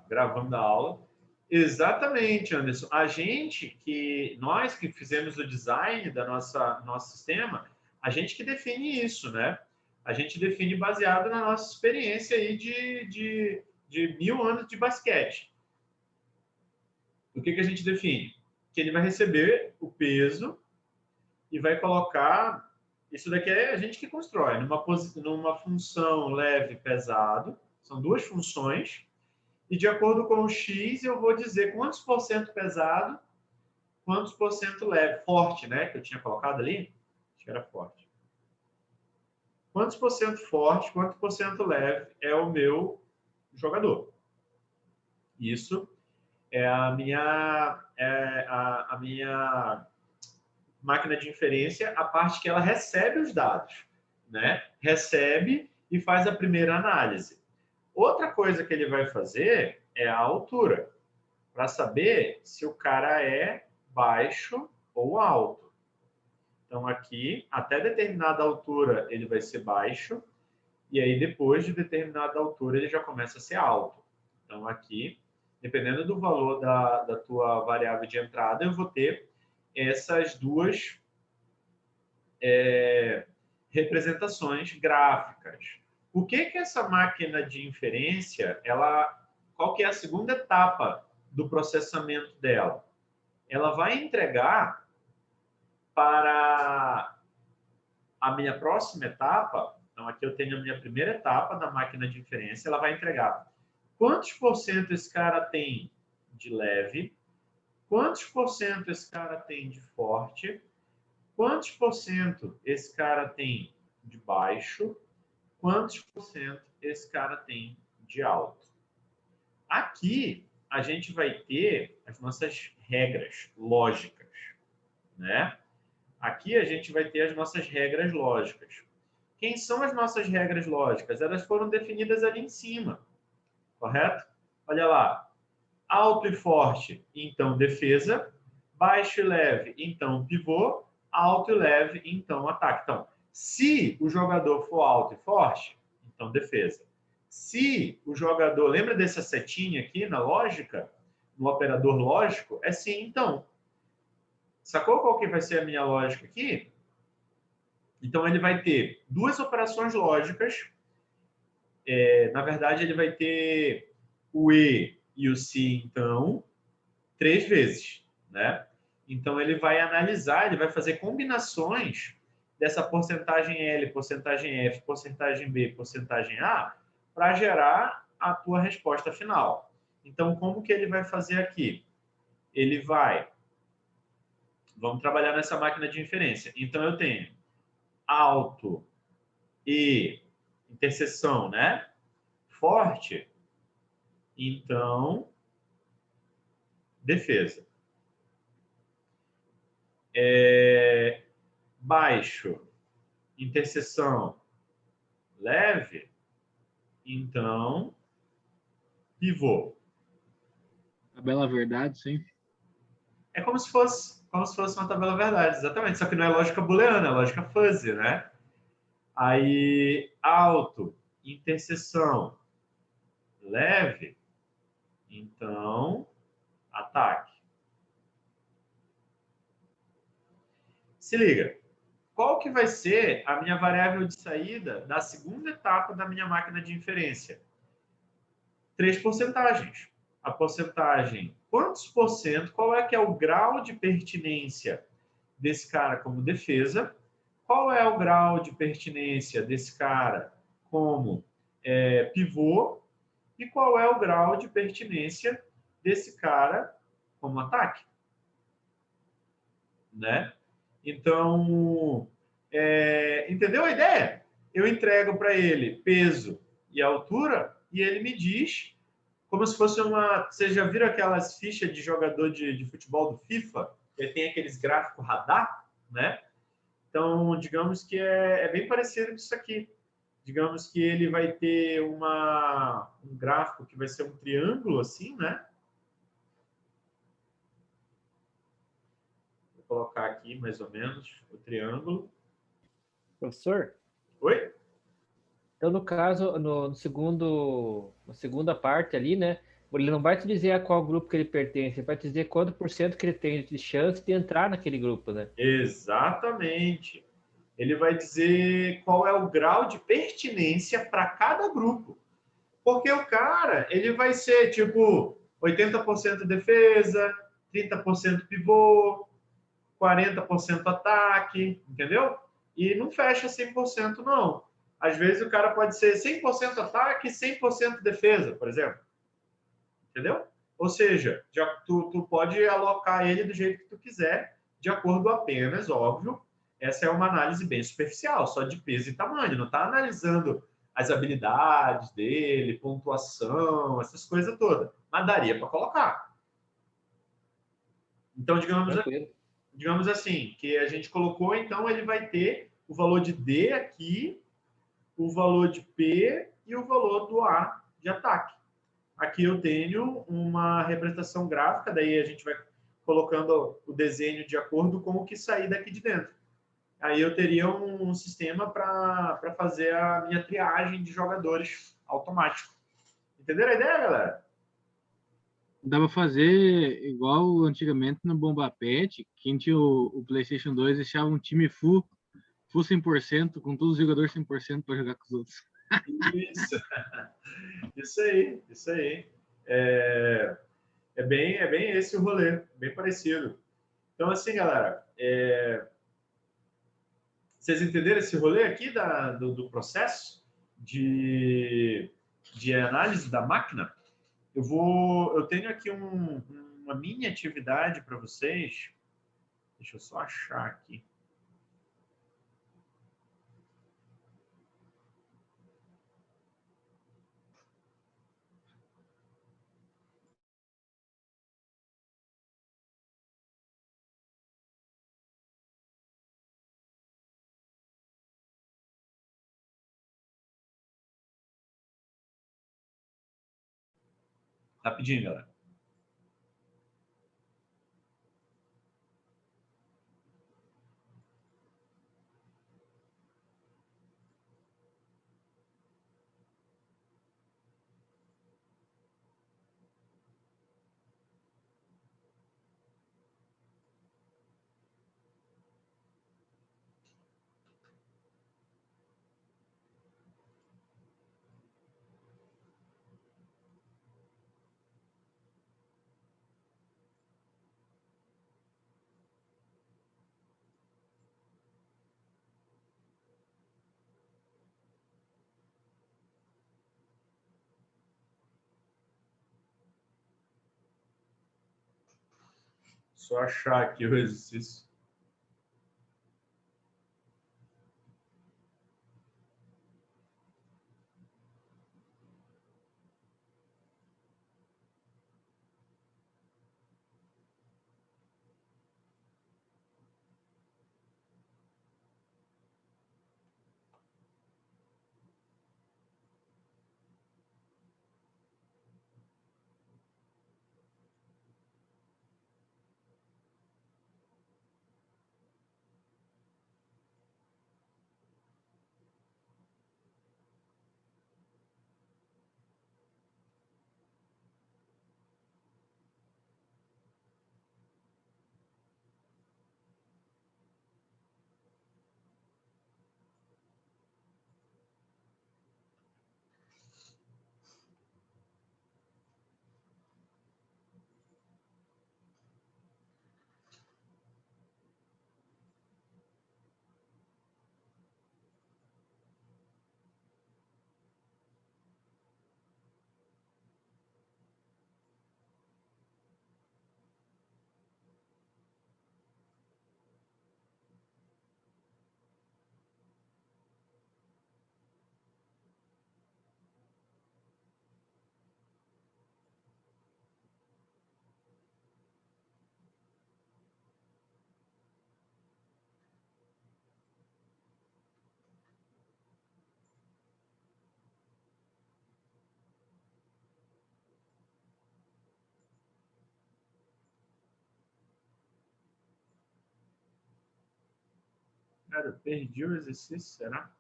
gravando a aula. Exatamente, Anderson. Nós que fizemos o design da nosso sistema, a gente que define isso, né? A gente define baseado na nossa experiência aí de 1000 anos de basquete. O que a gente define? Que ele vai receber o peso e vai colocar... Isso daqui é a gente que constrói. Numa função leve pesado, são duas funções, e de acordo com o X, eu vou dizer quantos por cento pesado, quantos por cento leve. Forte, né? Que eu tinha colocado ali. Acho que era forte. Quantos por cento forte, quantos por cento leve é o meu jogador. Isso é a minha máquina de inferência, a parte que ela recebe os dados, né? Recebe e faz a primeira análise. Outra coisa que ele vai fazer é a altura, para saber se o cara é baixo ou alto. Então, aqui, até determinada altura, ele vai ser baixo, e aí, depois de determinada altura, ele já começa a ser alto. Então, aqui, dependendo do valor da tua variável de entrada, eu vou ter essas duas representações gráficas. O que essa máquina de inferência, qual que é a segunda etapa do processamento dela? Ela vai entregar para a minha próxima etapa. Então, aqui eu tenho a minha primeira etapa da máquina de inferência. Ela vai entregar quantos por cento esse cara tem de leve, quantos por cento esse cara tem de forte, quantos por cento esse cara tem de baixo, quantos por cento esse cara tem de alto. Aqui, a gente vai ter as nossas regras lógicas, né? Aqui a gente vai ter as nossas regras lógicas. Quem são as nossas regras lógicas? Elas foram definidas ali em cima, correto? Olha lá. Alto e forte, então defesa. Baixo e leve, então pivô. Alto e leve, então ataque. Então, se o jogador for alto e forte, então defesa. Se o jogador... Lembra dessa setinha aqui na lógica? No operador lógico? É sim, então. Sacou qual que vai ser a minha lógica aqui? Então, ele vai ter duas operações lógicas. Na verdade, ele vai ter o E e o se, então, 3 vezes, né? Então, ele vai analisar, ele vai fazer combinações dessa porcentagem L, porcentagem F, porcentagem B, porcentagem A, para gerar a tua resposta final. Então, como que ele vai fazer aqui? Ele vai... Vamos trabalhar nessa máquina de inferência. Então, eu tenho alto e interseção, né? Forte, então, defesa. Baixo, interseção, leve, então, pivô. Tabela verdade, sim. É como se fosse uma tabela verdade, exatamente. Só que não é lógica booleana, é lógica fuzzy, né? Aí, alto, interseção, leve, então, ataque. Se liga. Qual que vai ser a minha variável de saída da segunda etapa da minha máquina de inferência? 3 porcentagens. A porcentagem, quantos por cento, qual é que é o grau de pertinência desse cara como defesa? Qual é o grau de pertinência desse cara como pivô? E qual é o grau de pertinência desse cara como ataque? Né? Então, entendeu a ideia? Eu entrego para ele peso e altura e ele me diz, como se fosse uma... Vocês já viram aquelas fichas de jogador de futebol do FIFA? Ele tem aqueles gráficos radar, né? Então, digamos que é bem parecido com isso aqui. Digamos que ele vai ter um gráfico que vai ser um triângulo assim, né? Vou colocar aqui mais ou menos o triângulo. Professor? Oi? Então, no caso, na segunda parte ali, né? Ele não vai te dizer a qual grupo que ele pertence, ele vai te dizer quanto por cento que ele tem de chance de entrar naquele grupo, né? Exatamente. Ele vai dizer qual é o grau de pertinência para cada grupo. Porque o cara, ele vai ser tipo 80% defesa, 30% pivô, 40% ataque, entendeu? E não fecha 100% não. Às vezes o cara pode ser 100% ataque e 100% defesa, por exemplo. Entendeu? Ou seja, já, tu pode alocar ele do jeito que tu quiser, de acordo apenas, óbvio. Essa é uma análise bem superficial, só de peso e tamanho. Não está analisando as habilidades dele, pontuação, essas coisas todas. Mas daria para colocar. Então, Tranquilo. digamos assim, que a gente colocou, então ele vai ter o valor de D aqui, o valor de P e o valor do A de ataque. Aqui eu tenho uma representação gráfica, daí a gente vai colocando o desenho de acordo com o que sair daqui de dentro. Aí eu teria um sistema para fazer a minha triagem de jogadores automático. Entenderam a ideia, galera? Dá pra fazer igual antigamente no Bomba Pet, quem tinha o PlayStation 2 deixava um time full 100%, com todos os jogadores 100% para jogar com os outros. Isso, isso aí, isso aí. É bem esse o rolê, bem parecido. Então, assim, galera, vocês entenderam esse rolê aqui do processo de análise da máquina? Eu tenho aqui uma mini atividade para vocês. Deixa eu só achar aqui. Rapidinho, galera. Só achar aqui o exercício. Cara, eu perdi o exercício, será?